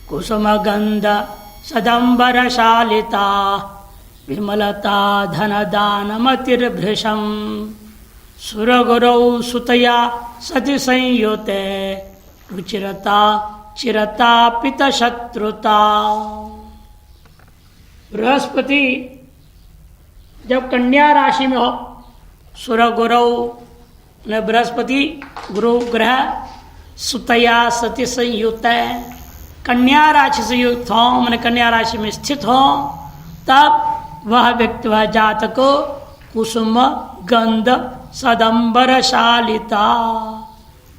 कुसुमगंध सदंबरशालिता विमलता धनदानमतिर्भृशं सुरगुरौ सुतया सति संयुते रुचिरता चिरता पितशत्रुता। बृहस्पति जब कन्या राशि में हो, सुरगुरौ ने बृहस्पति गुरु ग्रह सुतया सति संयुक्त कन्या राशि से युक्त हो, मैंने कन्या राशि में स्थित हो, तब वह व्यक्ति वह जातक को कुसुम गंध सदंबरशालिता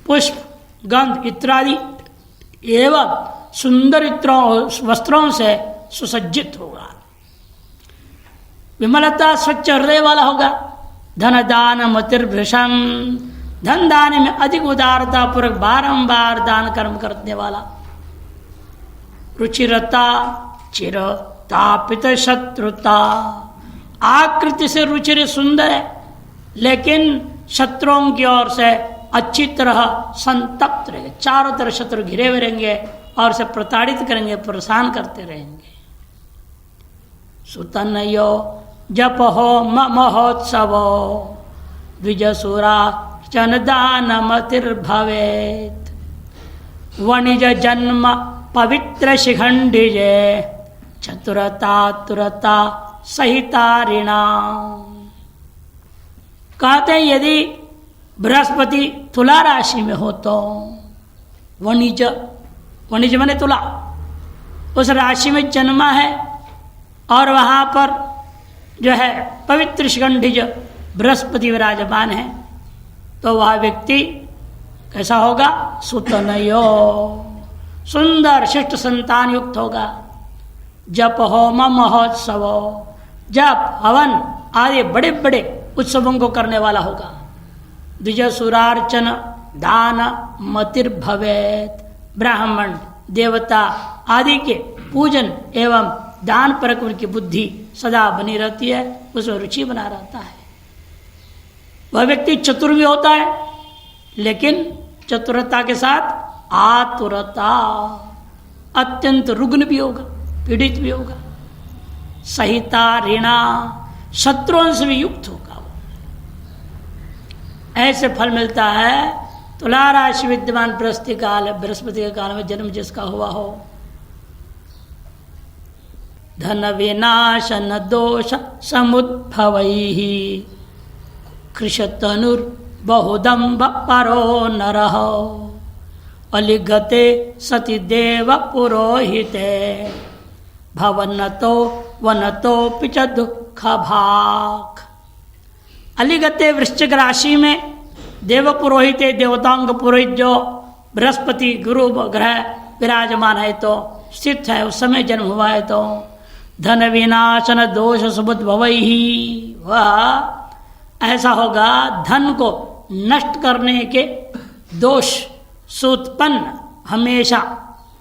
पुष्प गंध इत्यादि एवं सुंदर वस्त्रों से सुसज्जित होगा। विमलता स्वच्छ हृदय वाला होगा। धन दान मतिर्भृशम धन दान में अधिक उदारता पूर्वक बारंबार दान कर्म करने वाला। रुचिरता चिरतापित शत्रुता आकृति से रुचिर सुंदर है, लेकिन शत्रुओं की ओर से अच्छी तरह संतप्त रहेंगे। चारों तरफ शत्रु घिरे हुए रहेंगे और से प्रताड़ित करेंगे, परेशान करते रहेंगे। सुतनयो जप हो महोत्सव द्विजसुरा चनदानमतिर्भवेत् वणिज जन्म पवित्र शिखंडिजे चतुरता तुरता सहितारिणा। कहते हैं यदि बृहस्पति तुला राशि में हो तो वणिज, वणिज माने तुला, उस राशि में जन्मा है और वहां पर जो है पवित्र शिखंडिज बृहस्पति विराजमान है, तो वह व्यक्ति कैसा होगा? सुतनयो सुंदर शिष्ट संतान युक्त होगा। जप होम महोत्सव जप हवन आदि बड़े बड़े उत्सवों को करने वाला होगा। द्विजसुरार्चन दान मतिर्भवेत् ब्राह्मण देवता आदि के पूजन एवं दान परक उनकी बुद्धि सदा बनी रहती है, उसमें रुचि बना रहता है। वह व्यक्ति चतुर भी होता है, लेकिन चतुरता के साथ आतुरता अत्यंत रुग्ण भी होगा, पीड़ित भी होगा। सहिता ऋणा शत्रुओं से भी युक्त होगा। ऐसे फल मिलता है। तुला राशि विद्यमान बृहस्पति के काल में जन्म जिसका हुआ हो, धन विनाशन दोष समुद्भवैः कृशतनुर बहुदम्भ परो नरः अलिगते सति देव पुरोहिते भवनतो वनतो पिच दुख भाग। अलिगते वृश्चिक राशि में देव पुरोहित देवताओं का पुरोहित जो बृहस्पति गुरु ग्रह विराजमान है तो स्थित है, उस समय जन्म हुआ है तो धन विनाशन दोष समुद्भवैः वह ऐसा होगा धन को नष्ट करने के दोष से उत्पन्न हमेशा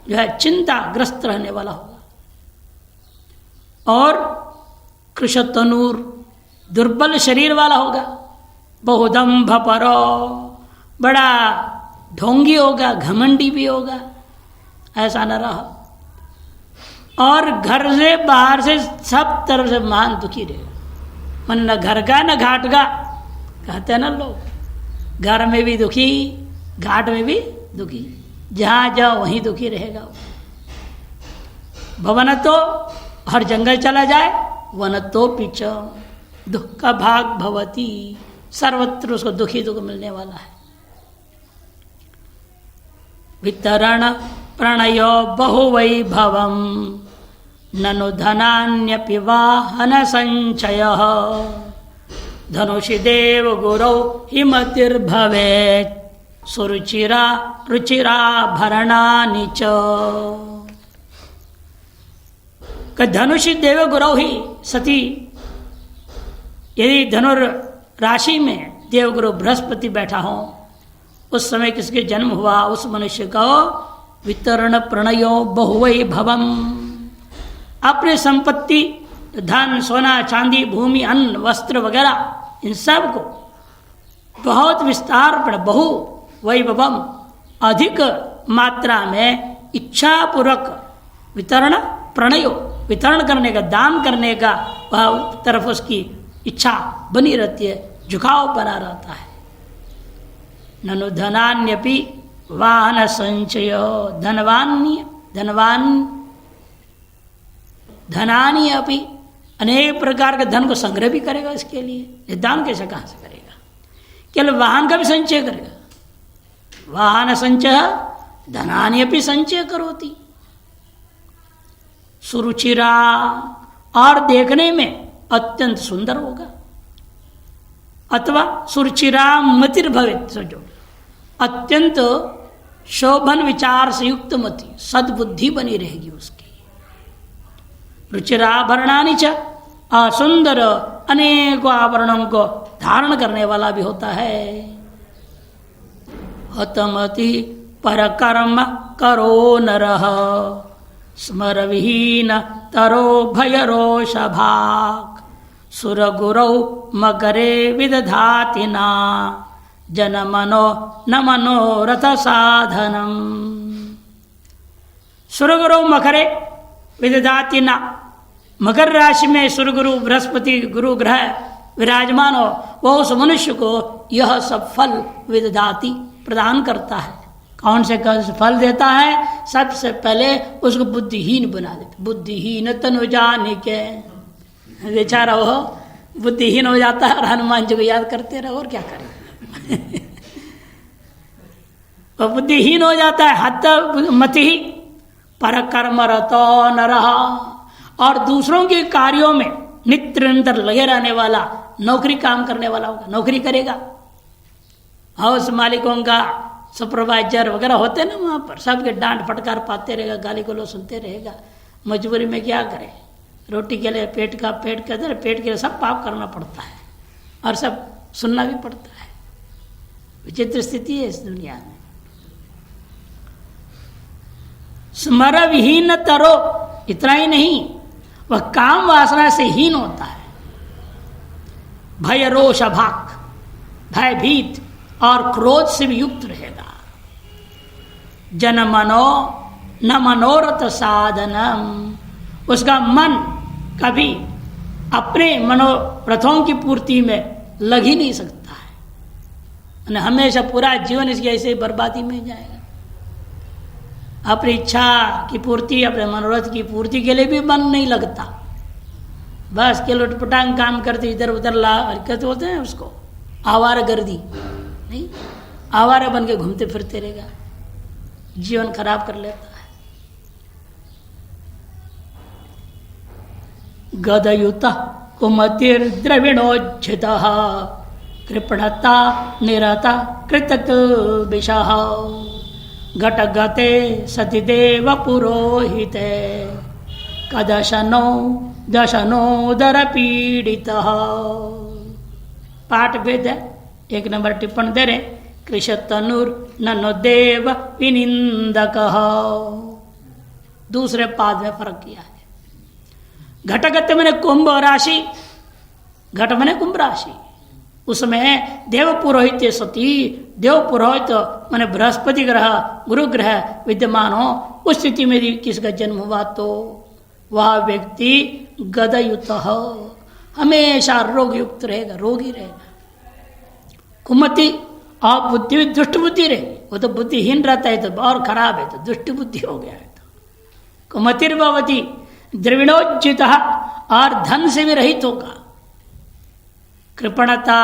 जो है चिंताग्रस्त रहने वाला होगा। और कृशतनूर दुर्बल शरीर वाला होगा। बहुदम्भ परो बड़ा ढोंगी होगा, घमंडी भी होगा, ऐसा न रहा। और घर से बाहर से सब तरफ से मान दुखी रहे, मन न घर का न घाट का, कहते हैं ना लोग, घर में भी दुखी घाट में भी दुखी, जहां जाओ वहीं दुखी रहेगा। भवन तो हर जंगल चला जाए, वन तो पीछ दुख का भाग भवती, सर्वत्र उसको दुखी दुख मिलने वाला है। वितरण प्रणयो बहुवैभवम ननु धनान्यपि वाहन संचयः धनुषि देव गुरौ हिमतिर्भवेत् सुरुचिरा रुचिरा भरणानि च। धनुषि देव गुरौ ही सती, यदि धनुर राशि में देवगुरु बृहस्पति बैठा हो, उस समय किसके जन्म हुआ उस मनुष्य को वितरण प्रणयो बहुवैभवम, अपनी संपत्ति धन सोना चांदी भूमि अन्न वस्त्र वगैरह इन सब को बहुत विस्तार पर बहु वैभवम अधिक मात्रा में इच्छा पूर्वक वितरण प्रणयो, वितरण करने का, दान करने का वह तरफ उसकी इच्छा बनी रहती है, झुकाव बना रहता है। ननु धनान्यपि वाहन संचय, धनानी अपि, अनेक प्रकार के धन को संग्रह भी करेगा इसके लिए। दान कैसे कहां से करेगा? केवल वाहन का भी संचय करेगा। वाहन संचय धनानी अपि संचय करोति। सुरुचिरा, और देखने में अत्यंत सुंदर होगा, अथवा सुरुचिरा मतिर भवेत्, सोचो अत्यंत शोभन विचार से युक्त मति, सद्बुद्धि बनी रहेगी उसकी। रुचिराभरणानि च, सुंदर अनेकों आभरणों को धारण करने वाला भी होता है। हतमति पर कर्म करो नरः, स्मर विहीन तरो भयरोष भाग, सुर गुरौ मकरे विदधाति ना, जन मनो न मनोरथ साधनम। सुर गुरौ मकरे विदधाति ना, मकर राशि में सुरगुरु बृहस्पति गुरु ग्रह विराजमान हो, वह उस मनुष्य को यह सब फल विदधाति प्रदान करता है। कौन से फल देता है? सबसे पहले उसको बुद्धिहीन बना देता। बुद्धिहीन तनु जाने के, बेचारा हो बुद्धिहीन हो जाता है और हनुमान जी को याद करते रहो, और क्या करें। वह बुद्धिहीन हो जाता है। हत मति पर कर्म रतो न रहा, और दूसरों के कार्यों में नित्य निरंतर लगे रहने वाला, नौकरी काम करने वाला होगा, नौकरी करेगा। हाउस मालिकों का सुपरवाइजर वगैरह होते ना, वहां पर सबके डांट फटकार पाते रहेगा, गाली गलौज सुनते रहेगा। मजबूरी में क्या करे, रोटी के लिए पेट के लिए सब पाप करना पड़ता है और सब सुनना भी पड़ता है। विचित्र स्थिति है इस दुनिया में। स्मर विहीन तरो, इतना ही नहीं, वह काम वासना से हीन होता है। भय रोष भाग, भयभीत और क्रोध से भी युक्त रहेगा। जन मनो न मनोरथ साधनम, उसका मन कभी अपने मनोरथों की पूर्ति में लग ही नहीं सकता है। हमेशा पूरा जीवन इसकी ऐसे बर्बादी में जाएगा। अपनी इच्छा की पूर्ति, अपने मनोरथ की पूर्ति के लिए भी मन नहीं लगता। बस के लुटपटांग काम करते, इधर उधर कहते होते हैं उसको आवारागर्दी, नहीं, आवारा बन के घूमते फिरते रहेगा, जीवन खराब कर लेता है। गदयुत कुमतिर्द्रविणोज्झित कृपणता निरता कृतकिल्बिषः, घटगते सतिदेव पुरोहिते कदशनो दशनोदर पीड़ितः। पाठ भेद है, 1 नंबर टिप्पण दे रहे, कृषतनुर ननो देव विनिंदक। दूसरे पाद में फर्क किया है। घटगत मैंने कुंभ राशि, घट मैंने कुंभ राशि, उसमें देव पुरोहित सती, देव पुरोहित मैंने बृहस्पति ग्रह गुरु ग्रह विद्यमान हो, उस स्थिति में किसका जन्म हुआ तो वह व्यक्ति गदयुत हमेशा रोग युक्त रहेगा, रोगी रहेगा। कुमति और बुद्धि दुष्ट बुद्धि रहेगी, वो तो बुद्धिहीन रहता है तो और खराब है, तो दुष्ट बुद्धि हो गया है। तो कुमतिर्भवती द्रविणोज्जित, और धन से भी रहित होगा। कृपणता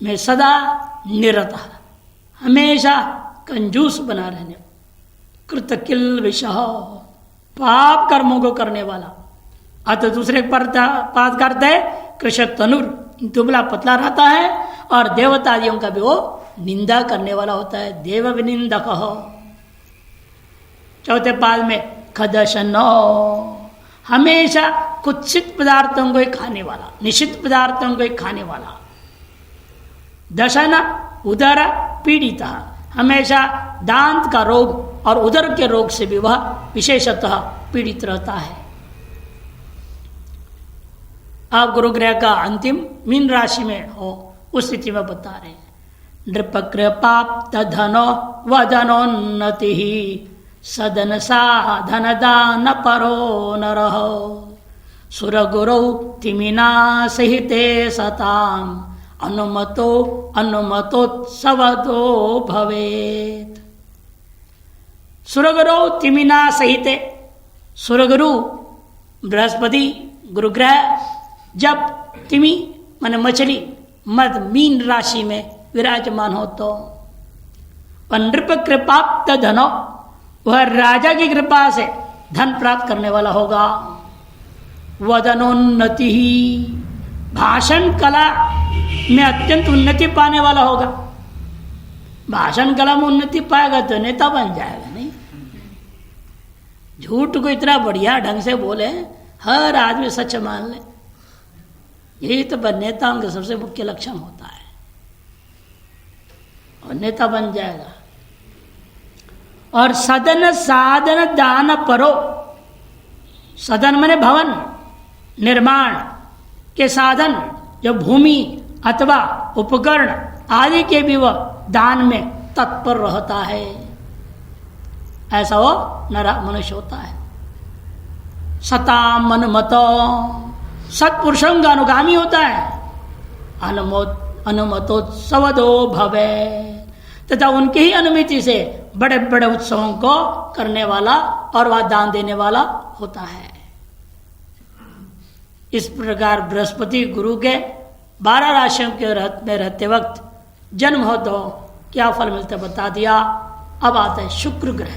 में सदा निरता, हमेशा कंजूस बना रहने, कृतकिल विषह, पाप कर्मों को करने वाला। अतः दूसरे पाद करते है कृषतनुर, दुबला पतला रहता है, और देवतादियों का भी वो निंदा करने वाला होता है, देव विनिंदक। चौथे पाद में खदशनो, हमेशा कुत्सित पदार्थों को खाने वाला, निषिद्ध पदार्थों को खाने वाला। दशन उदर पीड़ित, हमेशा दांत का रोग और उदर के रोग से भी वह विशेषतः पीड़ित रहता है। आप गुरु ग्रह का अंतिम मीन राशि में हो, उस स्थिति में बता रहे हैं। नृप कृपाप्त धनो वदनोन्नति सदन साधन दान परो न रहो सुर गुरु तिमिना सहिते सताम अनुमतोत्सवदो भवेत। सुरगुरु तिमिना सहिते, सुरगुरु बृहस्पति गुरुग्रह जब तिमि माने मछली मद मीन राशि में विराजमान हो तो नृप कृपाप्त धनो, वह राजा की कृपा से धन प्राप्त करने वाला होगा। वदनोन्नति ही, भाषण कला में अत्यंत उन्नति पाने वाला होगा। भाषण कला में उन्नति पाएगा तो नेता बन जाएगा। नहीं, झूठ को इतना बढ़िया ढंग से बोले, हर आदमी सच मान ले, यही तो नेताओं का सबसे मुख्य लक्षण होता है, और नेता बन जाएगा। और सदन साधन दान परो, सदन माने भवन निर्माण के साधन, जो भूमि अथवा उपकरण आदि के भी वह दान में तत्पर रहता है, ऐसा वो मनुष्य होता है। सताम अनुमतो, सत्पुरुषों का अनुगामी होता है। अनुमतोत्सवदो भवे, तथा उनकी ही अनुमति से बड़े बड़े उत्सवों को करने वाला और वह दान देने वाला होता है। इस प्रकार बृहस्पति गुरु के 12 राशियों के में रहते वक्त जन्म हो तो क्या फल मिलता बता दिया। अब आता है शुक्र ग्रह।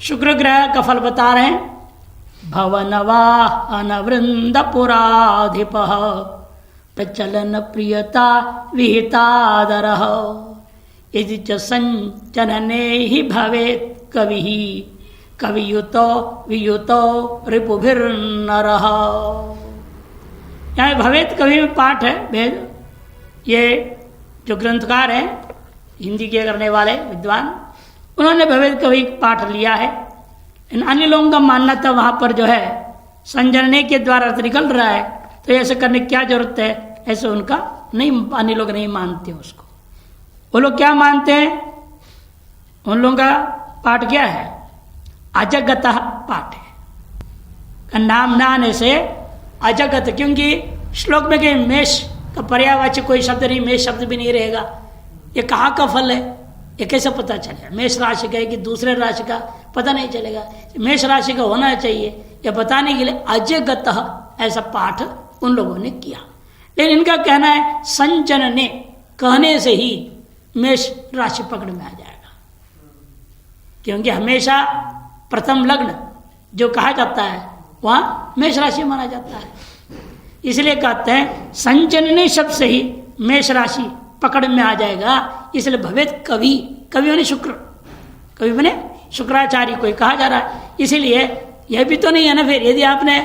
शुक्र ग्रह का फल बता रहे हैं। भवनवाहन वृंद पुराधिप प्रचलन प्रियता विहितादर यदि च संचनने ही भवेत कवि कवियुतो वियुतो रिपुभिर्नर। यहाँ भवेत कवि में पाठ है भेद। ये जो ग्रंथकार हैं हिंदी के करने वाले विद्वान, उन्होंने भवेत कवि पाठ लिया है। इन अन्य लोगों का मानना था वहाँ पर जो है संजनने के द्वारा निकल रहा है, तो ऐसे करने की क्या जरूरत है, ऐसे उनका नहीं, अन्य लोग नहीं मानते उसको। वो लोग क्या मानते हैं, उन लोगों का पाठ क्या है, अजगत पाठ है। नाम ना आने से अजगत, क्योंकि श्लोक में कहीं मेष का पर्यायवाची कोई शब्द नहीं, मेष शब्द भी नहीं रहेगा। ये कहाँ का फल है, ये कैसे पता चलेगा? मेष राशि का है कि दूसरे राशि का, पता नहीं चलेगा। मेष राशि का होना चाहिए, यह बताने के लिए अजगत ऐसा पाठ उन लोगों ने किया। लेकिन इनका कहना है संचनने, कहने से ही मेष राशि पकड़ में आ जाएगा, क्योंकि हमेशा प्रथम लग्न जो कहा जाता है वहाँ मेष राशि माना जाता है। इसलिए कहते हैं संचनने शब्द से ही मेष राशि पकड़ में आ जाएगा। इसलिए भवेत कवि, कवि बने शुक्र, कवि बने शुक्राचार्य कोई कहा जा रहा है। इसीलिए यह भी तो नहीं है ना, फिर यदि आपने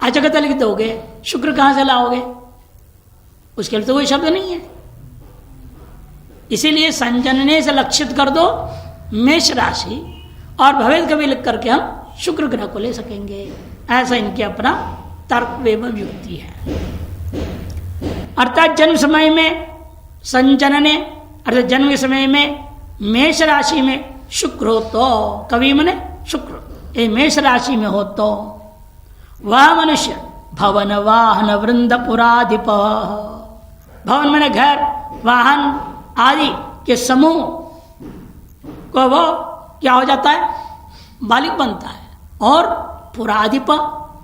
अजगत लिख दोगे शुक्र कहाँ से लाओगे, उसके लिए तो कोई शब्द नहीं है। इसीलिए संजनने से लक्षित कर दो मेष राशि, और भवेत कवि लिख करके हम शुक्र ग्रह को ले सकेंगे। ऐसा इनके अपना तर्क एवं युक्ति है। अर्थात जन्म समय में संजनने, अर्थात जन्म के समय में मेष राशि में शुक्र हो तो, कवि मने शुक्र, ये मेष राशि में हो तो वह मनुष्य भवन वाहन वृंद पुराधिप, भवन मने घर, वाहन आदि के समूह को वो क्या हो जाता है, मालिक बनता है। और पुराधिप,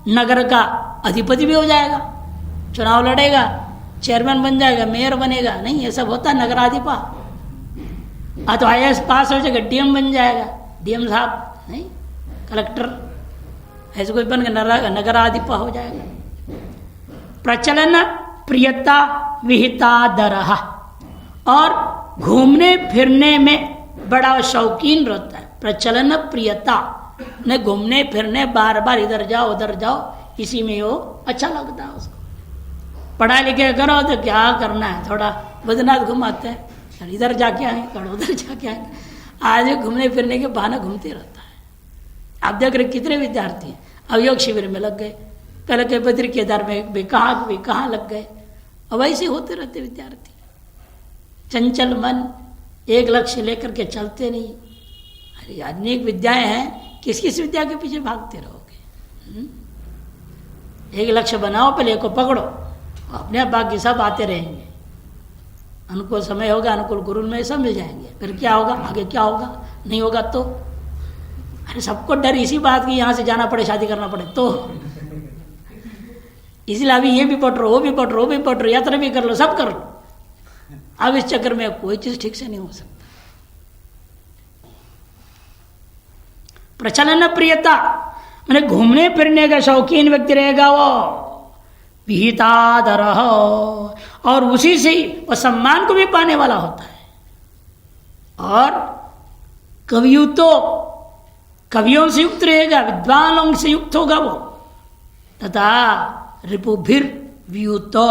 नगर का अधिपति भी हो जाएगा। चुनाव लड़ेगा, चेयरमैन बन जाएगा, मेयर बनेगा, नहीं ये सब होता है नगराधिपा। तो IAS पास हो जाएगा, DM बन जाएगा, DM साहब, नहीं कलेक्टर, ऐसे कोई बन के नगराधिपा हो जाएगा। प्रचलन प्रियता विहिता दरहा, और घूमने फिरने में बड़ा शौकीन रहता है। प्रचलन प्रियता ने घूमने फिरने, बार बार इधर जाओ उधर जाओ, इसी में वो अच्छा लगता है उसको। पढ़ा लिखे करो तो क्या करना है, थोड़ा बद्रीनाथ घुमाते हैं, इधर जाके आए, थोड़ा उधर जाके आए, आज घूमने फिरने के बहाने घूमते रहता है। आप देख रहे कितने विद्यार्थी हैं अब योग शिविर में लग गए, पहले के बद्री केदार में भी कहाँ लग गए। अब ऐसे होते रहते विद्यार्थी, चंचल मन, एक लक्ष्य लेकर के चलते नहीं, अरे अनेक विद्याएं हैं, किस किस विद्या के पीछे भागते रहोगे? एक लक्ष्य बनाओ, पहले एक को पकड़ो, अपने आप बाकी सब आते रहेंगे। अनुकूल समय होगा, अनुकूल गुरु में सब मिल जाएंगे। फिर क्या होगा, आगे क्या होगा, नहीं होगा तो? अरे सबको डर इसी बात की यहाँ से जाना पड़े, शादी करना पड़े तो। इसलिए अभी ये भी पढ़ लो, वो भी पढ़ लो, वो भी पढ़ लो, यात्रा भी कर लो, सब कर लो। अब इस चक्कर में कोई चीज ठीक से नहीं हो सकता। प्रचलन प्रियता मैंने घूमने फिरने का शौकीन व्यक्ति रहेगा वो, विहितादर, और उसी से ही वह सम्मान को भी पाने वाला होता है। और कवियों से युक्त रहेगा, विद्वानों से युक्त होगा वो। तथा रिपुभिर व्यूतो,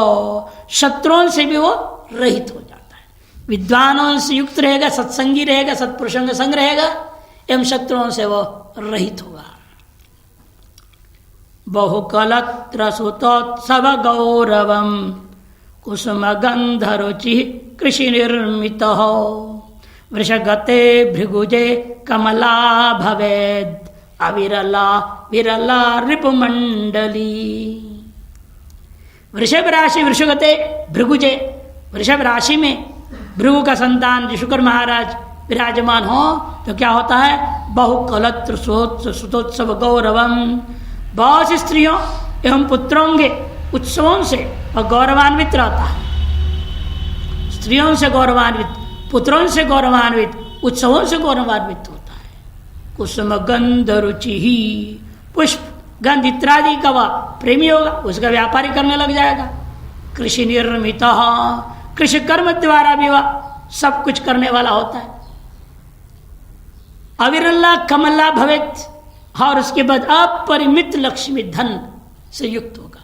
शत्रुओं से भी वो रहित हो जाता है। विद्वानों से युक्त रहेगा, सत्संगी रहेगा, सत्पुरुषों का संग रहेगा, एवं शत्रुओं से वो रहित होगा। बहुकलत्र सुतोत्सव गौरवम कुसुम गंध रुचि कृषि निर्मित वृषगते भृगुजे कमला भवेद अविरला विरला रिपुमंडली। वृषभ राशि वृषगते भृगुजे, वृषभ राशि में भृगु का संतान जो शुक्र महाराज विराजमान हो तो क्या होता है? बहुकलत्र सुतोत्सव गौरवम, बहुत सी स्त्रियों एवं पुत्रों के उत्सवों से और गौरवान्वित रहता है। स्त्रियों से गौरवान्वित, पुत्रों से गौरवान्वित, उत्सवों से गौरवान्वित होता है। कुसुम गंध रुचि ही, पुष्प गंध इत्यादि का वह प्रेमी होगा, उसका व्यापारी करने लग जाएगा। कृषि निर्मित, कृषि कर्म द्वारा भी वह सब कुछ करने वाला होता है। अविरला कमला भवेत, और उसके बाद अपरिमित लक्ष्मी धन से युक्त होगा,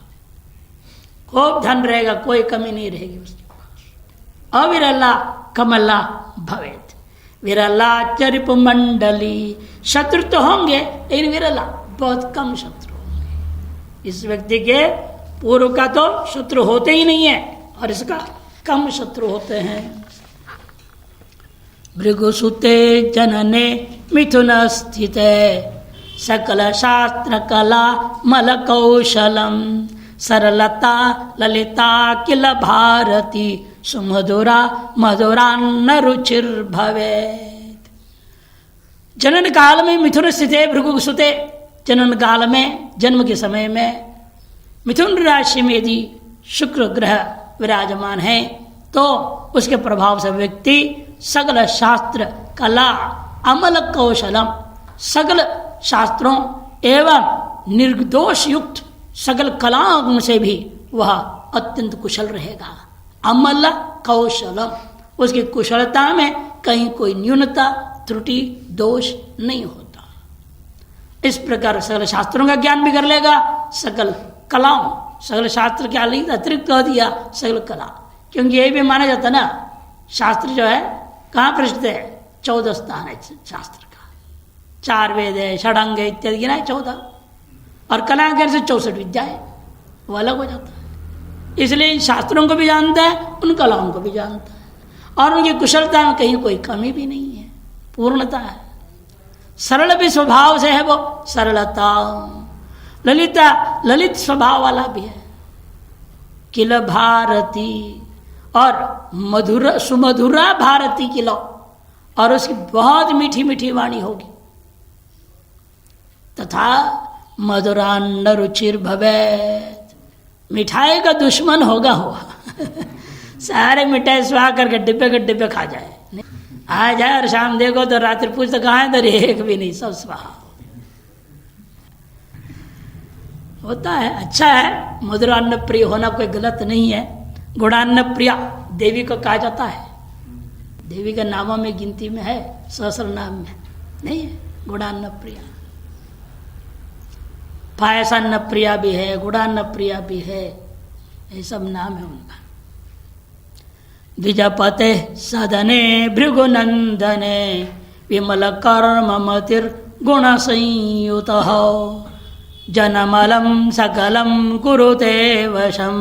खूब धन रहेगा, कोई कमी नहीं रहेगी उसके पास। अविरला कमला भवेत, विरला चरिप मंडली, शत्रु तो होंगे लेकिन विरला, बहुत कम शत्रु होंगे। इस व्यक्ति के पूर्व का तो शत्रु होते ही नहीं है और इसका कम शत्रु होते हैं। भृगुसुते जनने मिथुन स्थिते सकल शास्त्र कला मल कौशलम सरलता ललिता किल भारती सुमधुरा मधुरान्न रुचिर भवेत। जनन काल में मिथुन स्थिते भृगुसुते, जनन काल में जन्म के समय में मिथुन राशि में यदि शुक्र ग्रह विराजमान है तो उसके प्रभाव से व्यक्ति सगल शास्त्र कला अमल कौशलम, सगल शास्त्रों एवं निर्दोष युक्त सगल कलाओं से भी वह अत्यंत कुशल रहेगा। अमल कौशलम, उसकी कुशलता में कहीं कोई न्यूनता त्रुटि दोष नहीं होता। इस प्रकार सकल शास्त्रों का ज्ञान भी कर लेगा, सकल कलाओं, सकल शास्त्र के अतिरिक्त कह दिया सकल कला, क्योंकि ये भी माना जाता ना शास्त्र जो है कहाँ प्रसिद्ध है? 14 स्थान है शास्त्र का, 4 वेद है, षडांग इत्यादि गिना है 14, और कला के से 64 विद्या है, वो अलग हो जाता है। इसलिए शास्त्रों को भी जानता है, उन कलाओं को भी जानता है, और उनकी कुशलता में कहीं कोई कमी भी नहीं है, पूर्णता है। सरल भी स्वभाव से है वो, सरलता, ललिता ललित स्वभाव वाला भी है। किल भारती, और मधुर सुमधुरा भारती किलो, और उसकी बहुत मीठी मीठी वाणी होगी। तथा मधुरान्न रुचिर भवेत, मिठाई का दुश्मन होगा हुआ सारे मिठाई स्वाहा करके डिब्बे के डिब्बे खा जाए, आ जाए और शाम देखो तो रात्रि पूछते कहाँ है, तो एक भी नहीं, सब स्वाहा होता है। अच्छा है, मधुरान्न प्रिय होना कोई गलत नहीं है। गुणान्न प्रिया देवी को कहा जाता है, देवी का नामों में गिनती में है, सहस्र नाम में नहीं है। गुणान्न प्रिया, पायसान्न प्रिया भी है, गुणान्न प्रिया भी है, ये सब नाम है उनका। द्विजपते सदने भृगुनंदने विमल कर्म मतिर गुण संयुत जनमलम सकलम कुरुते वशम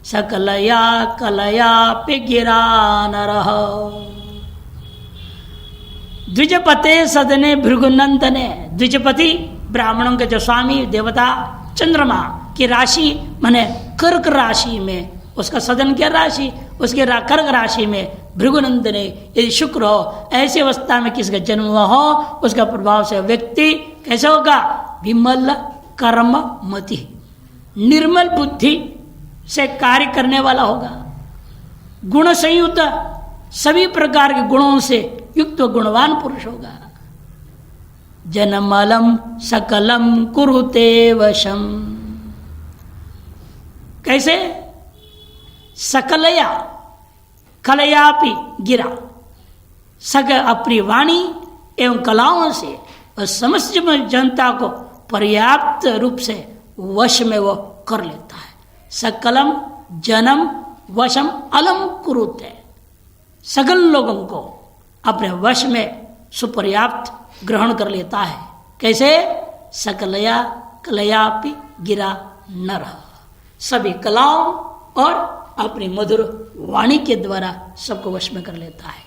सकलया कलया पिगिरा नरः। द्विजपते सदने भृगुनंदने, द्विजपति ब्राह्मणों के जो स्वामी देवता चंद्रमा की राशि माने कर्क राशि में, उसका सदन क्या राशि, उसके कर्क राशि में भृगुनंदने यदि शुक्र हो, ऐसी अवस्था में किसका जन्म हुआ हो, उसका प्रभाव से व्यक्ति कैसे होगा, विमल कर्म मति, निर्मल बुद्धि से कार्य करने वाला होगा, गुण संयुक्त सभी प्रकार के गुणों से युक्त गुणवान पुरुष होगा। जनमलम सकलम कुरुते वशम, कैसे, सकलया कलयापि गिरा, सक अपनी वाणी एवं कलाओं से और समस्त जनता को पर्याप्त रूप से वश में वो कर लेता है। सकलम जनम वशम अलम कुरुते, सकल लोगों को अपने वश में सुपर्याप्त ग्रहण कर लेता है। कैसे, सकलया कलयापि गिरा नर, सभी कलाओं और अपनी मधुर वाणी के द्वारा सबको वश में कर लेता है।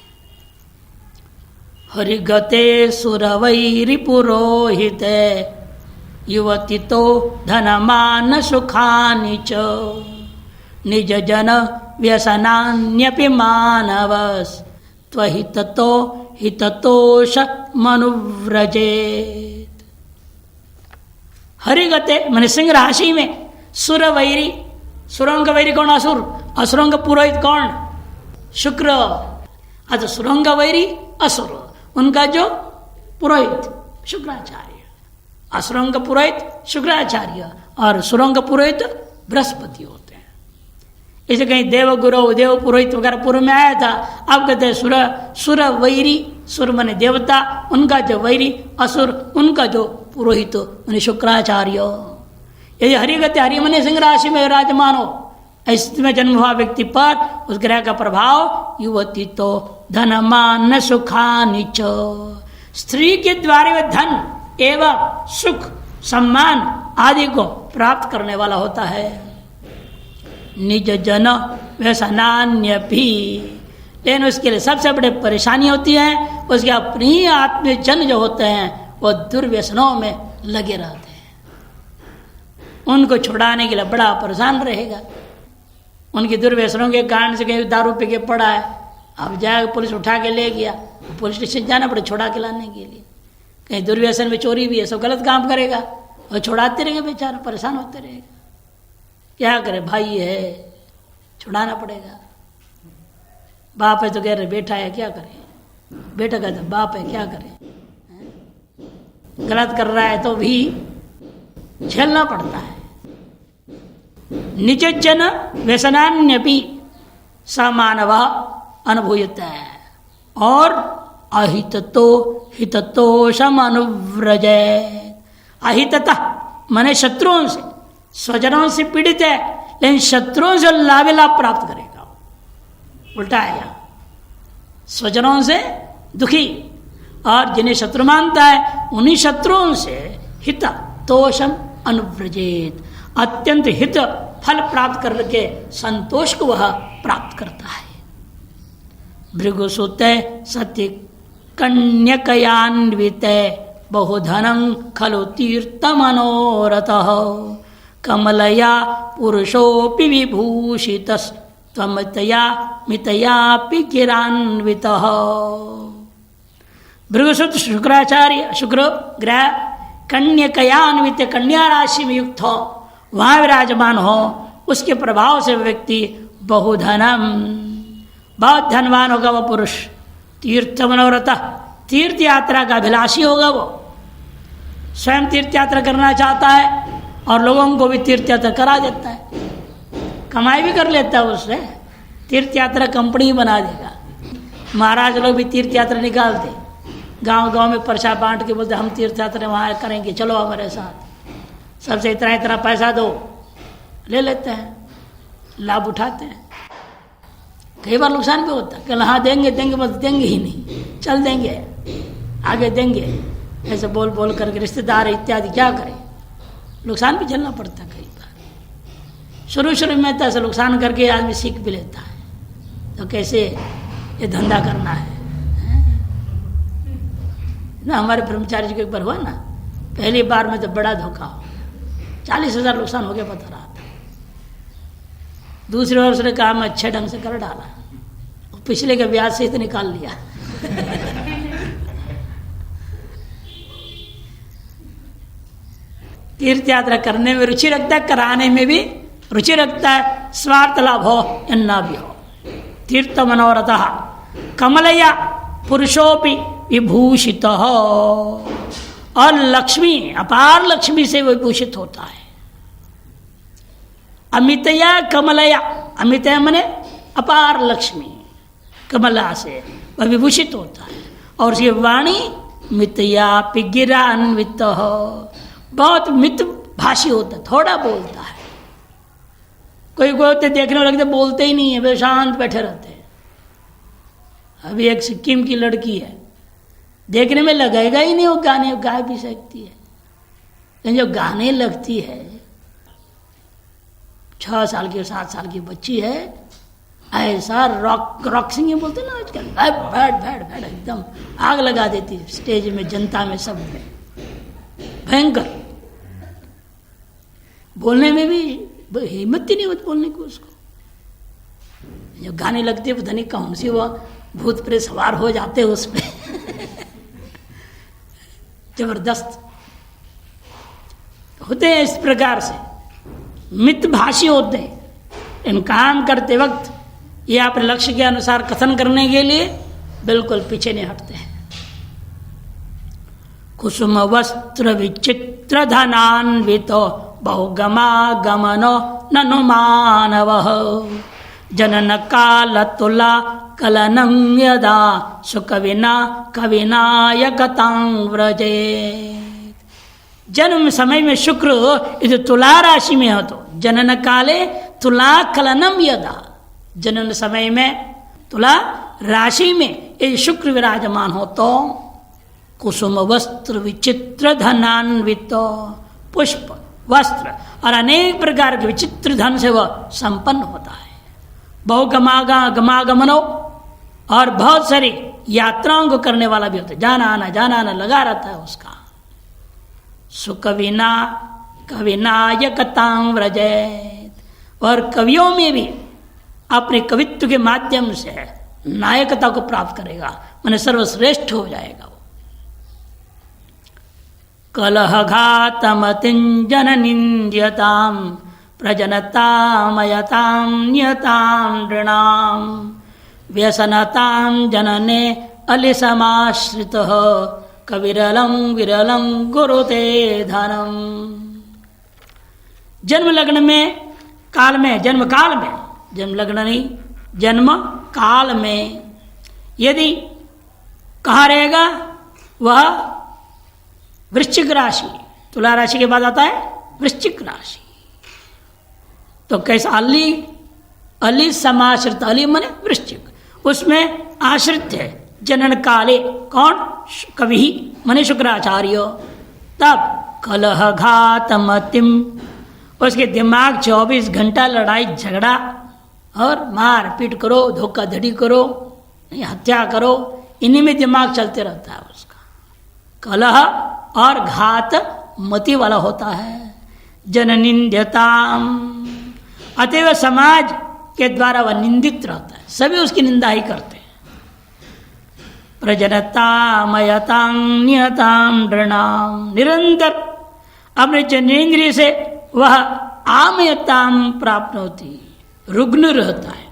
हरिगते सुरवैरि पुरोहिते युवती तो धनमान सुखानि च, निज जन व्यसनान्यपि मानवस् त्वहिततो हिततोष मनुव्रजेत। हरिगते माने सिंह राशि में सुरवैरी, सुरों का वैरी कौन, असुर, असुरों का पुरोहित कौन, शुक्र, अच्छा सुरों का वैरी असुर, उनका जो पुरोहित शुक्राचार्य, असुरों का पुरोहित शुक्राचार्य और सुरों का पुरोहित बृहस्पति होते हैं। इसे कहीं देव गुरु देव पुरोहित वगैरह पूर्व में आया था, अब कहते हैं सुर, सुर वैरी, सुर माने देवता, उनका जो वैरी असुर, उनका जो पुरोहित माने शुक्राचार्य। यदि हरिगति हरि मने सिंह राशि में विराजमान हो, ऐसे में जन्म हुआ व्यक्ति पर उस ग्रह का प्रभाव युवती तो धनमान सुखानि च, स्त्री के द्वारा वह धन एवं सुख सम्मान आदि को प्राप्त करने वाला होता है। निज जन व्यसनान्य भी, लेकिन उसके लिए सबसे बड़ी परेशानी होती है, उसके अपने ही आत्मीय जन जो होते हैं वो दुर्व्यसनों में लगे रहते हैं, उनको छुड़ाने के लिए बड़ा परेशान रहेगा। उनकी दुर्व्यसनों के कारण से कहीं दारू पी के पड़ा है, अब जाए पुलिस उठा के ले गया, पुलिस स्टेशन जाना पड़े छुड़ा के लाने के लिए। कहीं दुर्व्यसन में चोरी भी है, सब गलत काम करेगा और छुड़ाते रहेगा, बेचारा परेशान होते रहेगा। क्या करे, भाई है छुड़ाना पड़ेगा, बाप है तो कह रहे बेटा है क्या करे, बेटा कहते बाप है क्या करे, गलत कर रहा है तो भी झेलना पड़ता है। निज जन व्यसनान्यपि समानव अनुभूयते है और अहिततो हिततोषम अनुव्रजे। अहितता माने शत्रुओं से, स्वजनों से पीड़ित है लेकिन शत्रुओं से लाभ प्राप्त करेगा, उल्टा आएगा, स्वजनों से दुखी और जिन्हें शत्रु मानता है उन्हीं शत्रुओं से हित तोषम अनुव्रजेत, अत्यंत हित फल प्राप्त करके संतोष को वह प्राप्त करता है। भृगुसुते सत्य कन्यकयान्विते बहुधनं खलु तीर्थमनोरथः कमलया पुरुषोऽपि विभूषितस्त्वमितया मितयापि गिरान्वितः। भृगुसुत शुक्राचार्य, शुक्र ग्रह कन्यकयान्वित, कन्या राशि में युक्त हो, वहां विराजमान हो, उसके प्रभाव से व्यक्ति बहुधनम, बहुत धनवान होगा वो पुरुष, तीर्थ मनोरथ, तीर्थ यात्रा का अभिलाषी होगा वो, स्वयं तीर्थ यात्रा करना चाहता है और लोगों को भी तीर्थ यात्रा करा देता है, कमाई भी कर लेता है उससे, तीर्थ यात्रा कंपनी बना देगा। महाराज लोग भी तीर्थ यात्रा निकालते, गांव गांव में प्रसाद बांट के बोलते हम तीर्थ यात्रा वहाँ करेंगे, चलो हमारे साथ, सबसे इतना इतना पैसा दो, ले लेते हैं, लाभ उठाते हैं। कई बार नुकसान भी होता है, कल हाँ देंगे देंगे, बस देंगे ही नहीं, चल देंगे आगे देंगे, ऐसे बोल बोल करके रिश्तेदार इत्यादि क्या करें, नुकसान भी झेलना पड़ता है। कई बार शुरू शुरू में तो ऐसे नुकसान करके आदमी सीख भी लेता है तो कैसे ये धंधा करना है। ना हमारे ब्रह्मचारी जी को एक बार हुआ ना, पहली बार में तो बड़ा धोखा हो, 40,000 नुकसान हो गया बता रहा था। दूसरी बार उसने कहा मैं अच्छे ढंग से कर डाला, पिछले के ब्याज से तो निकाल लिया। तीर्थ यात्रा करने में रुचि रखता है, कराने में भी रुचि रखता है, स्वार्थ लाभ हो या ना भी हो। तीर्थ मनोरथ कमलया पुरुषोपि विभूषित हो, और लक्ष्मी अपार लक्ष्मी से विभूषित होता है। अमितया कमलया, अमितया मने अपार लक्ष्मी, कमला से वह विभूषित होता है। और उसकी वाणी मितया पिगिरा अन्वित हो, बहुत मित भाषी होता है, थोड़ा बोलता है। कोई कोई होते देखने लगते बोलते ही नहीं है, वे शांत बैठे रहते हैं। अभी एक सिक्किम की लड़की है, देखने में लगेगा ही नहीं वो गाने गा भी सकती है, लेकिन जब गाने लगती है, 6 साल की 7 साल की बच्ची है, ऐसा रॉक सिंगिंग बोलते ना आजकल, बैठ एकदम आग लगा देती है स्टेज में, जनता में, सब में, भयंकर। बोलने में भी हिम्मत ही नहीं होती बोलने की उसको। जब गाने लगते पता नहीं कौन सी वो भूत प्रेत सवार हो जाते उस पे। जबरदस्त होते हैं इस प्रकार से, मितभाषी होते हैं। इन काम करते वक्त ये अपने लक्ष्य के अनुसार कथन करने के लिए बिल्कुल पीछे नहीं हटते हैं। कुसुम वस्त्र विचित्र धनान्वितो बहुगमागमनो ननु मानव जनन काल तुला कलनं यदा सुकविना कविनायकतां व्रजे। जन्म समय में शुक्र यदि तुला राशि में हो तो जनन काले तुला कलनम यदा, जनन समय में तुला राशि में यदि शुक्र विराजमान हो तो कुसुम वस्त्र विचित्र धनान्वित, पुष्प वस्त्र और अनेक प्रकार के विचित्र धन से वह संपन्न होता है। गमागमनो, और बहुत सारी यात्राओं को करने वाला भी होता है, जाना आना लगा रहता है उसका। सुकविना कविनायकतां व्रजेत, और कवियों में भी अपने कवित्व के माध्यम से नायकता को प्राप्त करेगा, माने सर्वश्रेष्ठ हो जाएगा वो। कलहघातमतिं जननिन्द्यतां प्रजनतामयतां नियतां नृणां व्यसनतां जनने अलिसमाश्रितः कविरलं विरलं गुरुते धनम। जन्म लग्न में काल में, जन्म काल में, जन्म लग्न नहीं, जन्म काल में यदि कहाँ रहेगा वह वृश्चिक राशि, तुला राशि के बाद आता है वृश्चिक राशि। तो कैसा अली समाश्रित, अली माने वृश्चिक, उसमें आश्रित है जनन काले कौन, कवि माने शुक्राचार्य। तब कलह घातमतिम, उसके दिमाग 24 घंटा लड़ाई झगड़ा और मार पीट करो, धोखाधड़ी करो, हत्या करो, इन्हीं में दिमाग चलते रहता है उसका। कलह और घात मति वाला होता है। जननिंद्यताम, अतएव समाज के द्वारा वह निंदित रहता है, सभी उसकी निंदा ही करते हैं। प्रजनतामयतां नियतां नृणां, निरंतर अपने जनेन्द्रिय से वह आमयतां प्राप्त होती, रुग्ण रहता है।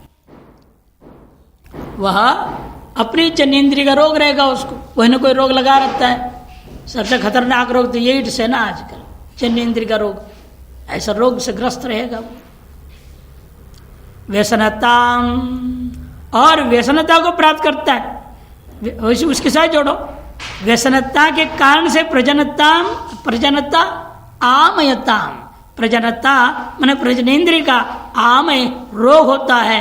वह अपनी जनेन्द्रिय का रोग रहेगा, उसको कोई ना कोई रोग लगा रहता है। सबसे खतरनाक रोग तो एड्स है ना आजकल, जनेन्द्रिय का रोग, ऐसा रोग से ग्रस्त रहेगा वो। व्यसनता, और व्यसनता को प्राप्त करता है, उसके साथ जोड़ो, व्यसनता के कारण से प्रजनता आमयताम, प्रजनता माने प्रजनेन्द्रिय का आमय रोग होता है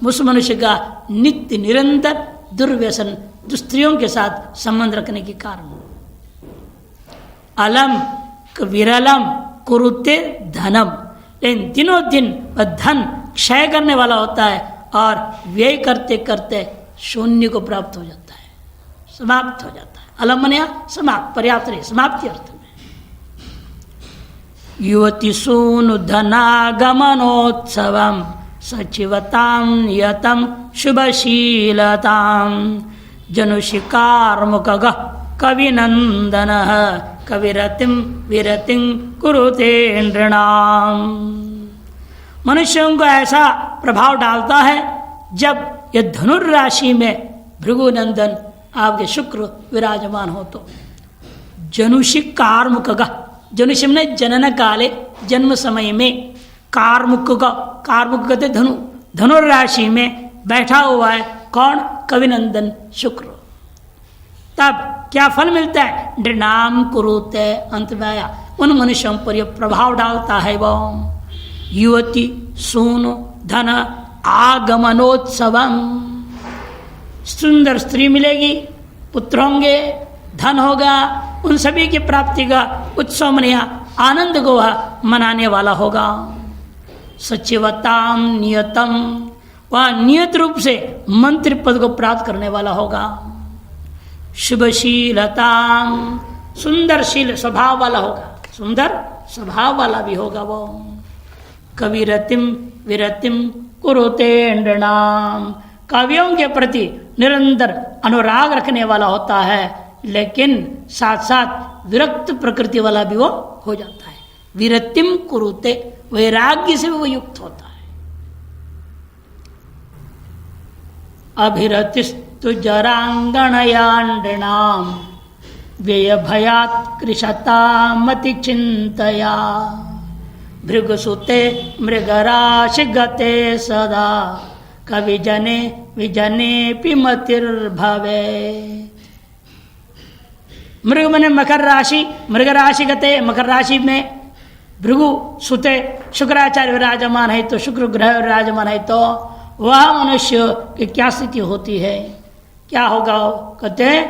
उस मनुष्य का नित्य निरंतर दुर्व्यसन, दुस्त्रियों के साथ संबंध रखने के कारण। अलम विरलम कुरुते धनम, लेकिन दिनों दिन वह धन क्षय करने वाला होता है और व्यय करते करते शून्य को प्राप्त हो जाता है, समाप्त हो जाता है। अलमन्या समाप्त, पर्याप्त रहे, समाप्ति अर्थ में। युवती सूनु धनागमनोत्सवम सचिवताम यतम शुभशीलताम जनुषि कार्मुक कविनंदन कविरतिम विरतिं कुरुते नृणाम। मनुष्यों को ऐसा प्रभाव डालता है जब यह धनुर्राशि में भृगुनंदन आपके शुक्र विराजमान हो तो। जनुषि कार्मुक, जनुषि ने जनन काले, जन्म समय में, कार्मुक कहते धनु, धनुर्राशि में बैठा हुआ है कौन? कविनंदन शुक्र। तब क्या फल मिलता है? नृणाम कुरुते, अंत में आया उन मनुष्यों पर यह प्रभाव डालता है वो। युवती सूनु धन आगमनोत्सवम, सुंदर स्त्री मिलेगी, पुत्र होंगे, धन होगा, उन सभी की प्राप्ति का उत्सव मनिया, आनंद को वह मनाने वाला होगा। सचिवताम नियतम, वह नियत रूप से मंत्री पद को प्राप्त करने वाला होगा। शुभशीलताम, सुंदर शील स्वभाव वाला होगा, सुंदर स्वभाव वाला भी होगा वो। कविरतिम विरतिम कुरुते नृणाम, कवियों के प्रति निरंतर अनुराग रखने वाला होता है, लेकिन साथ साथ विरक्त प्रकृति वाला भी वो हो जाता है। विरतिम कुरुते, वैराग्य से भी वो युक्त होता है। अभिरतिस्तु जरांगणया नृणाम व्यय भयात् कृशतामति चिंतया भृगुसुते मृगराशि गते सदा कविजने विजने मतिर्भवे। मृग मने मकर राशि, मृग राशि गते, मकर राशि में भृगु सुते शुक्राचार्य विराजमान है तो, शुक्र ग्रह विराजमान है तो वह मनुष्य की क्या स्थिति होती है, क्या होगा? कहते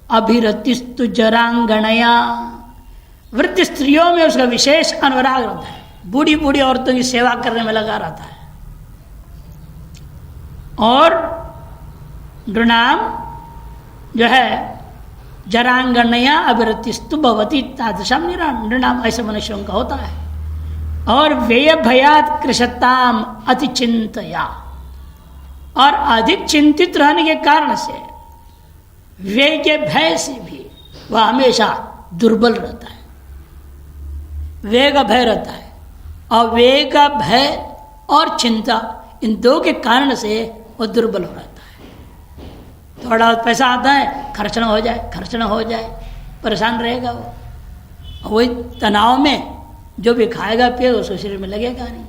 अभिरतिस्तु जरांगणया, वृद्ध स्त्रियों में उसका विशेष अनुराग रहता है, बूढ़ी बूढ़ी औरतों की सेवा करने में लगा रहता है। और नृणाम जो है जरांगणया अभिरतिस्तु भवति तादृशम नृणाम, ऐसे मनुष्यों का होता है। और व्यय भयात् कृशताम अति चिंतया, और अधिक चिंतित रहने के कारण से, व्यय के भय से भी वह हमेशा दुर्बल रहता है। व्यय का भय रहता है, और व्यय का भय और चिंता, इन दो के कारण से वो दुर्बल हो रहता है। थोड़ा पैसा आता है, खर्च न हो जाए, खर्च न हो जाए, परेशान रहेगा वो। वही तनाव में जो भी खाएगा पिएगा उसको शरीर में लगेगा नहीं।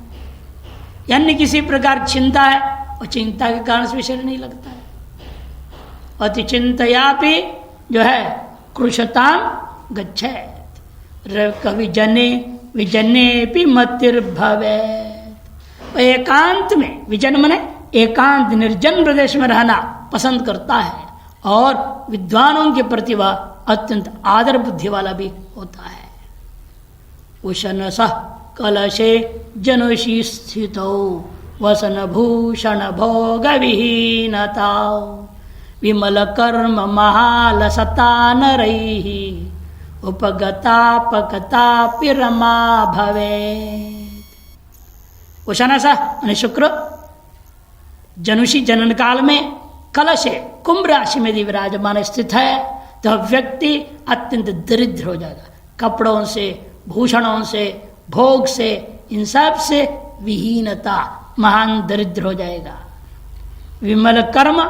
यानी किसी प्रकार चिंता है, और चिंता के कारण से शरीर नहीं लगता है। अति चिंतया भी जो है कृशताम गच्छेत कवि जने विजने भी मतिर्भवे। एकांत में, विजन मने एकांत निर्जन प्रदेश में रहना पसंद करता है, और विद्वानों के प्रति वह अत्यंत आदर बुद्धि वाला भी होता है। उशनसः कलशे जनुषि स्थितौ वसन भूषण भोग विहीनता विमल कर्म महालसता नरैः उपगतापगतापि रमा भवेत्। उशनसः यानी शुक्र जनुषि जनन काल में कलशे कुंभ राशि में विराजमान स्थित है तो व्यक्ति अत्यंत दरिद्र हो जाएगा। कपड़ों से, भूषणों से, भोग से, इन सब से विहीनता, महान दरिद्र हो जाएगा। विमल कर्म,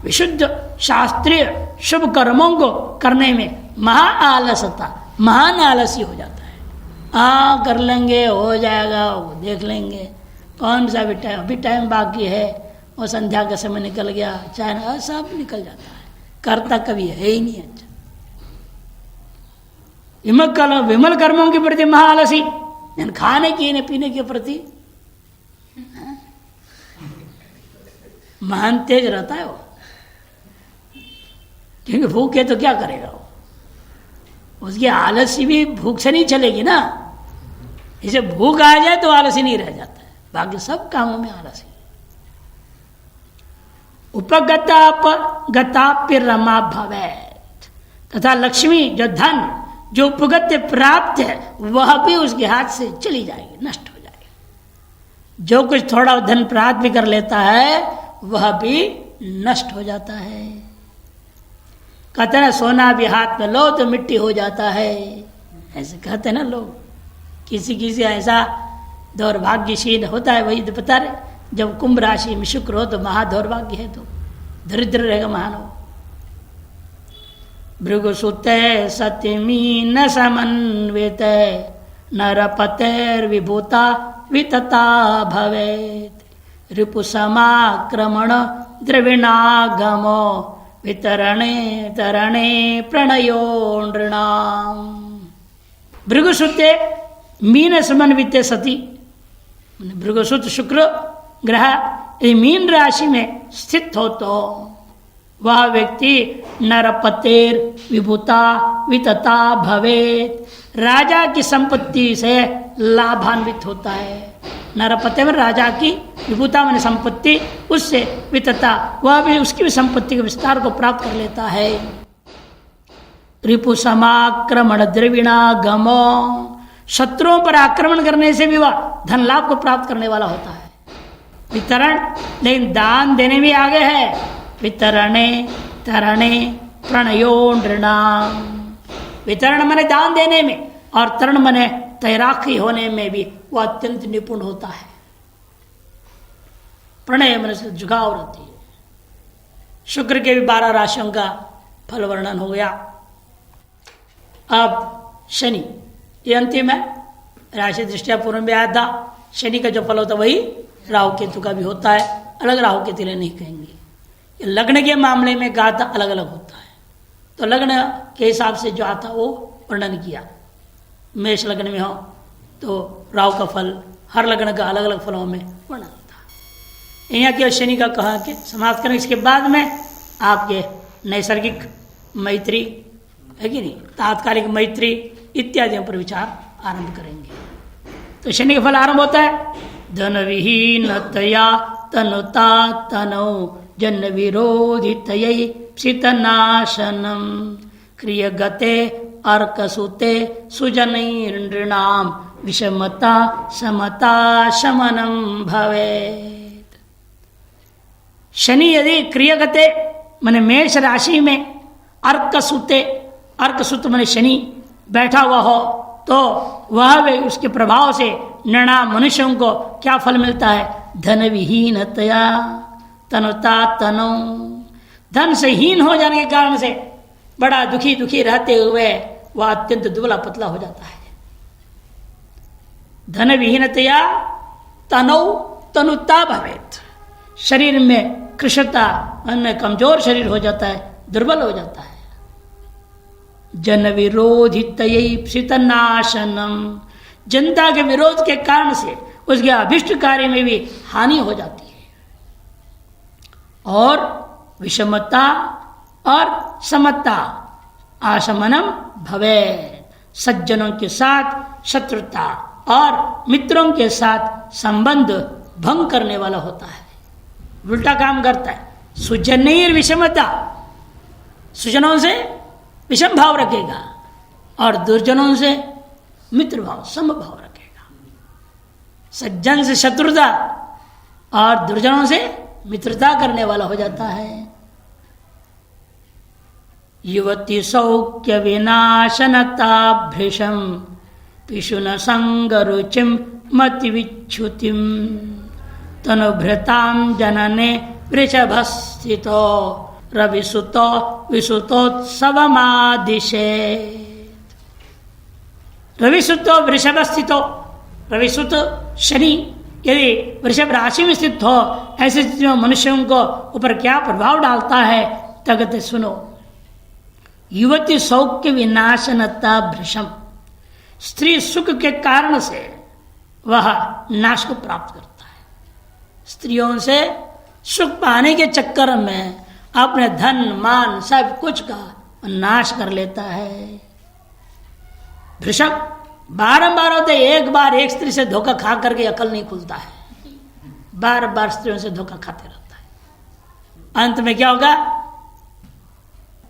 विशुद्ध शास्त्रीय शुभ कर्मों को करने में महाआलसता, महान आलसी हो जाता है। कर लेंगे, हो जाएगा, वो देख लेंगे, कौन सा भी टाइम, अभी टाइम बाकी है, और संध्या का समय निकल गया, चाहे सब निकल जाता है, करता कभी है ही नहीं। अच्छा, विमल कर्मों के प्रति महाआलसी, खाने की न पीने के प्रति महान तेज रहता है वो, क्योंकि भूख है तो क्या करेगा वो, उसकी आलसी भी भूख से नहीं चलेगी ना। इसे भूख आ जाए तो आलसी नहीं रह जाता है, बाकी सब कामों में आलसी। उपगताप्य रमा भवेत्, तथा लक्ष्मी जो धन जो उपगत्य प्राप्त है वह भी उसके हाथ से चली जाएगी, नष्ट हो जाएगी। जो कुछ थोड़ा धन प्राप्त भी कर लेता है वह भी नष्ट हो जाता है। कहते ना सोना भी हाथ में लो तो मिट्टी हो जाता है, ऐसे कहते ना लोग। किसी किसी ऐसा दौर्भाग्यशील होता है, वही तो बता रहे, जब कुंभ राशि में शुक्र हो तो महादौर्भाग्य है, तो दरिद्र रहेगा महानव। भृगुसुते सत्यमीन समन्वित नरपतेर्विभूता वितता भवेत् रिपुसमाक्रमण द्रविणागमो वितरणे तरणे प्रणयो नृणाम। भृगुसुते मीन समन्वित सती, भृगुसुत शुक्र ग्रह मीन राशि में स्थित हो तो वह व्यक्ति नरपतेर विभूता वितता भवेत, राजा की संपत्ति से लाभान्वित होता है। नरपते में राजा की विभूता में संपत्ति, उससे वितता वह भी उसकी भी संपत्ति के विस्तार को प्राप्त कर लेता है। रिपु समाक्रमण द्रविणागमो, शत्रुओं पर आक्रमण करने से भी वह धन लाभ को प्राप्त करने वाला होता है। वितरण, लेकिन दान देने में आगे है। वितरणे तरणे प्रणयो नृणाम, वितरण मने दान देने में और तरण मने तैराकी होने में भी वह अत्यंत निपुण होता है। प्रणय मन से झुकाव रहती है। शुक्र के भी 12 राशियों का फल वर्णन हो गया। अब शनि, ये अंतिम है। राशि दृष्टिया पूर्व में आया था। शनि का जो फल होता है वही राहु केतु का भी होता है। अलग राहु केतु नहीं कहेंगे। लग्न के मामले में कहा था अलग अलग होता है, तो लग्न के हिसाब से जो आता वो वर्णन किया। मेष लग्न में हो तो राहु का फल, हर लग्न का अलग अलग फलों में वर्णन था। यहाँ के शनि का कहा कि समाप्त करें। इसके बाद में आपके नैसर्गिक मैत्री है कि नहीं, तात्कालिक मैत्री इत्यादियों पर विचार आरंभ करेंगे। तो शनि का फल आरंभ होता है। धन विहीनतया तनुता तनौ जन विरोधितयै शीतनाशनम क्रियगते अर्कसुते सुजनैर्नृणाम विषमता समता शमनम भवेत्। शनि यदि क्रियगते माने मेष राशि में अर्कसुते, अर्कसुत माने शनि बैठा हुआ हो तो वह उसके प्रभाव से नृणाम मनुष्यों को क्या फल मिलता है? धन विहीनतया तनुता तनो, धन से हीन हो जाने के कारण से बड़ा दुखी दुखी रहते हुए वह अत्यंत दुबला पतला हो जाता है। धन विहीनतया तनौ तनुता भवेत्, शरीर में कृशता, में कमजोर शरीर हो जाता है, दुर्बल हो जाता है। जन विरोधितयै शीतनाशनम, जनता के विरोध के कारण से उसके अभिष्ट कार्य में भी हानि हो जाती है। और विषमता और समता आशमनम भवे, सज्जनों के साथ शत्रुता और मित्रों के साथ संबंध भंग करने वाला होता है, उल्टा काम करता है। सुजनैर विषमता, सुजनों से विषम भाव रखेगा और दुर्जनों से मित्र भाव समभाव रखेगा। सज्जन से शत्रुता और दुर्जनों से मित्रता करने वाला हो जाता है। युवती सौख्य विनाशनता भृशम पिशुन संगरुचिम मति विच्युतिम तनुभृताम जनने वृषभस्थितो रविसुतो विसुतोत्सवमादिशे। रविसुतो वृषभस्थितो, रविसुत शनि यदि वृषभ राशि में स्थित हो, ऐसे स्थिति में मनुष्यों को ऊपर क्या प्रभाव डालता है? तगत सुनो। युवती सौख्य विनाशनता भृशम, स्त्री सुख के कारण से वह नाश को प्राप्त करता है। स्त्रियों से सुख पाने के चक्कर में अपने धन मान सब कुछ का नाश कर लेता है। वृषभ बारंबार होते, एक बार एक स्त्री से धोखा खा करके अकल नहीं खुलता है, बार बार स्त्रियों से धोखा खाते रहता है। अंत में क्या होगा?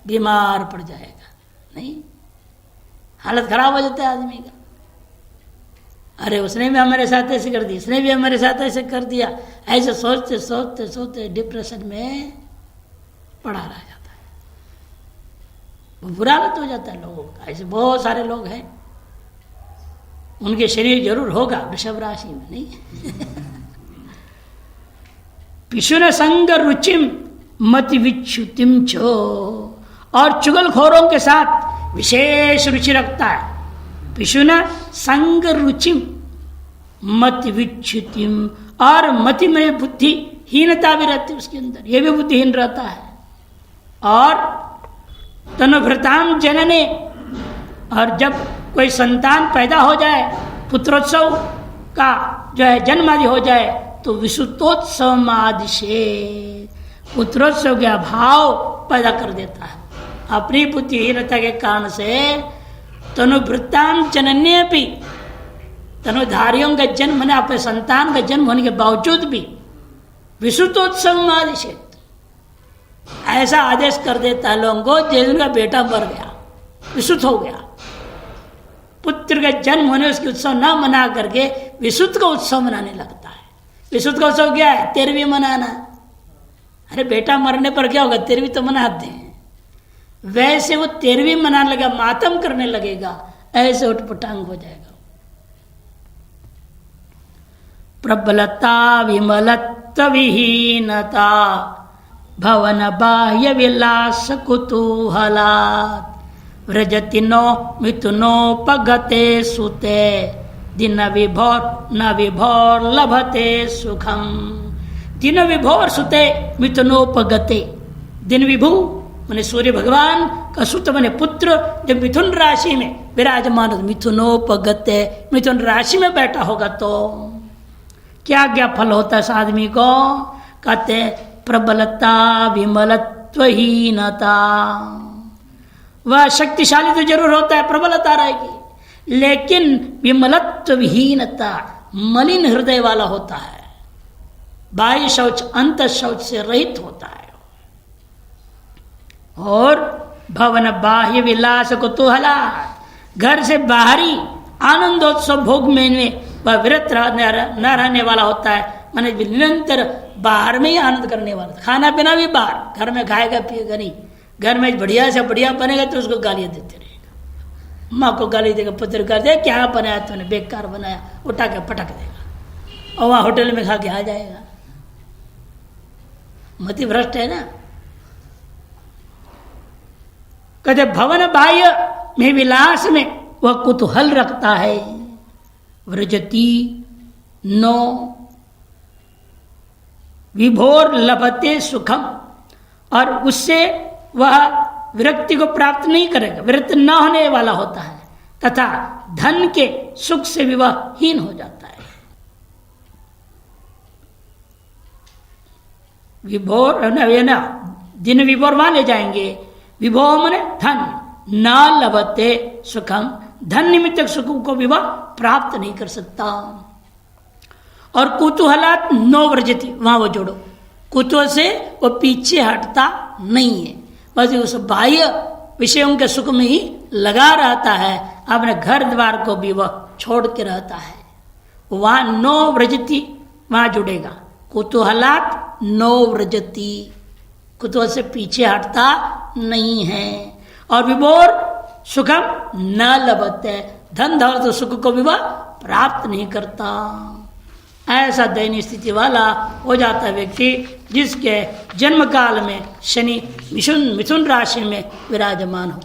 बीमार पड़ जाएगा, नहीं, हालत खराब हो जाता है आदमी का। अरे उसने भी हमारे साथ ऐसे कर दिया, इसने भी हमारे साथ ऐसे कर दिया, ऐसे सोचते सोचते सोचते डिप्रेशन में पड़ा रह जाता है, वो बुरा हालत हो जाता है लोगों का। ऐसे बहुत सारे लोग हैं, उनके शरीर जरूर होगा वृषभ राशि में, नहीं पिशुन संग रुचिम मति विच्युतिम चो, और चुगलखोरों के साथ विशेष रुचि रखता है। पिशुन संग रुचिम मति विच्युतिम, और मति में बुद्धि हीनता भी रहती है उसके अंदर, ये भी बुद्धिहीन रहता है। और तनुभृताम जनने, और जब कोई संतान पैदा हो जाए, पुत्रोत्सव का जो है जन्म आदि हो जाए, तो विसुतोत्सव आदि से पुत्रोत्सव का भाव पैदा कर देता है। अपनी बुद्धिहीनता के कारण से तनुभृताम जनन्य भी, तनुधारियों का जन्म होने, अपने संतान का जन्म होने के बावजूद भी विसुतोत्सव आदि से ऐसा आदेश कर देता है लोगों को जैसे उनका बेटा मर गया, विसुत हो गया। पुत्र का जन्म होने उसकी उत्सव ना मना करके विसुत का उत्सव मनाने लगता है। विसुत का उत्सव क्या है? 13वीं मनाना। अरे बेटा मरने पर क्या होगा, 13वीं तो मनाते हैं, वैसे वो 13वीं मनाने लगा, मातम करने लगेगा, ऐसे उठपटांग हो जाएगा। प्रबलता विमलत्व विहीनता भवन बाह्य विलास कुतूहलात् व्रजति नो मिथुनोपगते सुते दिन विभोर न विभोर लभते सुखम। दिन विभोर सुते मिथुनोपगते, दिन विभू माने सूर्य भगवान का सुत माने पुत्र जब मिथुन राशि में विराजमान, मिथुनोपगते, मिथुन राशि में बैठा होगा तो क्या क्या फल होता है इस आदमी को? कहते प्रबलता विमलत्वहीनता, वह शक्तिशाली तो जरूर होता है, प्रबलता रहेगी, लेकिन विमलत्व विहीनता, मलिन हृदय वाला होता है, बाह्य शौच अंत शौच से रहित होता है। और भवन बाह्य विलास कुतूहला, घर से बाहरी आनंदोत्सव भोग में वह विरत न रहने वाला होता है, माने निरंतर बाहर में ही आनंद करने वाला, खाना पीना भी बाहर, घर में खाएगा पिएगा नहीं। घर में बढ़िया से बढ़िया बनेगा तो उसको गालियां देते रहेगा, माँ को गाली देगा, पुत्र कर दे क्या बनाया तूने, बेकार बनाया, उठा के पटक देगा, और वहां होटल में खा के आ जाएगा। मति भ्रष्ट है ना। कहते भवन बाह्य में विलास में वह कुतूहल रखता है। व्रजति नो विभोर लभते सुखम, और उससे वह विरक्ति को प्राप्त नहीं करेगा, विरक्त न होने वाला होता है, तथा धन के सुख से भी वह हीन हो जाता है। विभोर ना दिन विभोर मान ले जाएंगे, विभोर माने धन, न लभते सुखम, धन निमित्त सुख को भी वह प्राप्त नहीं कर सकता। और कुतूहलात नो व्रजति, वहां वो जोड़ो, कुतूहल से वो पीछे हटता नहीं है, बस उस बाह्य विषयों के सुख में ही लगा रहता है, अपने घर द्वार को भी वह छोड़ के रहता है। वहां नो व्रजति वहां जुड़ेगा, कुतूहलात नो व्रजति, कुतूहल से पीछे हटता नहीं है। और विभोर सुखम न लभते, धन दौलत सुख को भी वह प्राप्त नहीं करता। ऐसा दयनीय स्थिति वाला हो जाता है व्यक्ति जिसके जन्म काल में शनि मिथुन राशि में विराजमान हो।